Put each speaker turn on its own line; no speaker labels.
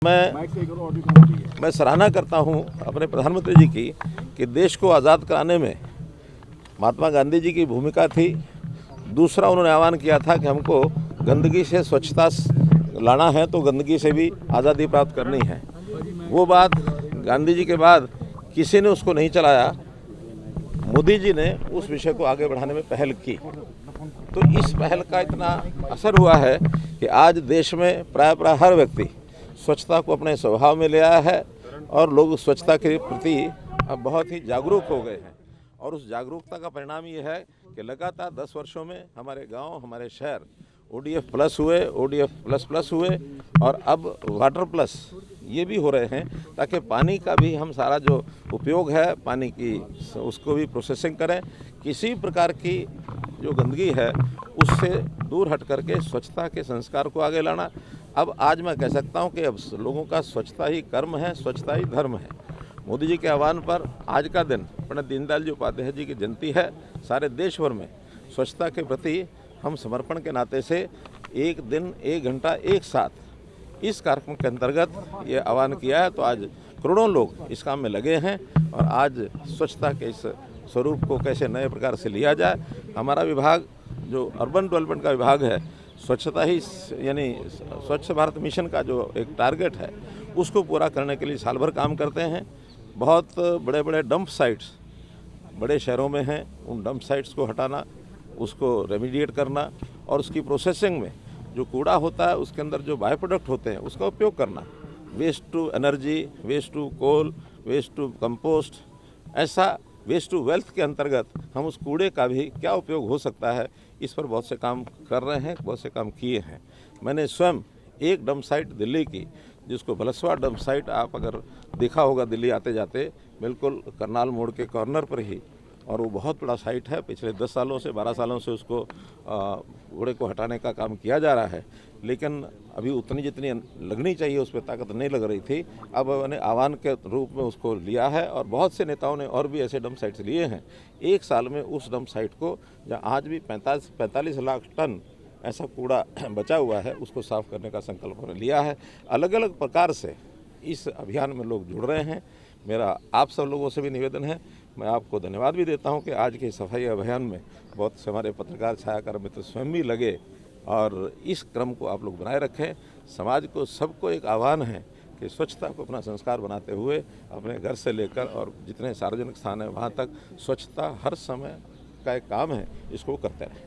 मैं सराहना करता हूं अपने प्रधानमंत्री जी की कि देश को आज़ाद कराने में महात्मा गांधी जी की भूमिका थी। दूसरा, उन्होंने आह्वान किया था कि हमको गंदगी से स्वच्छता लाना है तो गंदगी से भी आज़ादी प्राप्त करनी है। वो बात गांधी जी के बाद किसी ने उसको नहीं चलाया। मोदी जी ने उस विषय को आगे बढ़ाने में पहल की, तो इस पहल का इतना असर हुआ है कि आज देश में प्राय हर व्यक्ति स्वच्छता को अपने स्वभाव में ले आया है और लोग स्वच्छता के प्रति अब बहुत ही जागरूक हो गए हैं। और उस जागरूकता का परिणाम ये है कि लगातार 10 वर्षों में हमारे गांव, हमारे शहर ODF प्लस हुए, ODF प्लस प्लस हुए और अब वाटर प्लस ये भी हो रहे हैं, ताकि पानी का भी हम सारा जो उपयोग है पानी की उसको भी प्रोसेसिंग करें। किसी प्रकार की जो गंदगी है उससे दूर हट करके स्वच्छता के संस्कार को आगे लाना। अब आज मैं कह सकता हूं कि अब लोगों का स्वच्छता ही कर्म है, स्वच्छता ही धर्म है। मोदी जी के आह्वान पर आज का दिन पंडित दीनदयाल जी उपाध्याय जी की जयंती है। सारे देश भर में स्वच्छता के प्रति हम समर्पण के नाते से एक दिन, एक घंटा, एक साथ इस कार्यक्रम के अंतर्गत ये आह्वान किया है। तो आज करोड़ों लोग इस काम में लगे हैं और आज स्वच्छता के इस स्वरूप को कैसे नए प्रकार से लिया जाए। हमारा विभाग जो अर्बन डेवलपमेंट का विभाग है, स्वच्छता ही यानी स्वच्छ भारत मिशन का जो एक टारगेट है उसको पूरा करने के लिए साल भर काम करते हैं। बहुत बड़े बड़े डंप साइट्स बड़े शहरों में हैं, उन डंप साइट्स को हटाना, उसको रेमिडिएट करना और उसकी प्रोसेसिंग में जो कूड़ा होता है उसके अंदर जो बाय प्रोडक्ट होते हैं उसका उपयोग करना। Waste to energy, waste to coal, waste to compost, ऐसा वेस्ट टू वेल्थ के अंतर्गत हम उस कूड़े का भी क्या उपयोग हो सकता है, इस पर बहुत से काम कर रहे हैं, बहुत से काम किए हैं। मैंने स्वयं एक डंप साइट दिल्ली की, जिसको भलसवा डंप साइट आप अगर देखा होगा दिल्ली आते जाते, बिल्कुल करनाल मोड़ के कॉर्नर पर ही, और वो बहुत बड़ा साइट है। पिछले 10 सालों से 12 सालों से उसको कूड़े को हटाने का काम किया जा रहा है, लेकिन अभी उतनी जितनी लगनी चाहिए उस पर ताकत नहीं लग रही थी। अब मैंने आह्वान के रूप में उसको लिया है और बहुत से नेताओं ने और भी ऐसे डंप साइट्स लिए हैं। एक साल में उस डंप साइट को, जहाँ आज भी 45 लाख टन ऐसा कूड़ा बचा हुआ है, उसको साफ करने का संकल्प उन्होंने लिया है। अलग अलग प्रकार से इस अभियान में लोग जुड़ रहे हैं। मेरा आप सब लोगों से भी निवेदन है, मैं आपको धन्यवाद भी देता हूं कि आज के सफाई अभियान में बहुत से हमारे पत्रकार, छायाकार मित्र स्वयं भी लगे और इस क्रम को आप लोग बनाए रखें। समाज को सबको एक आह्वान है कि स्वच्छता को अपना संस्कार बनाते हुए अपने घर से लेकर और जितने सार्वजनिक स्थान हैं वहाँ तक स्वच्छता हर समय का एक काम है, इसको करते रहें।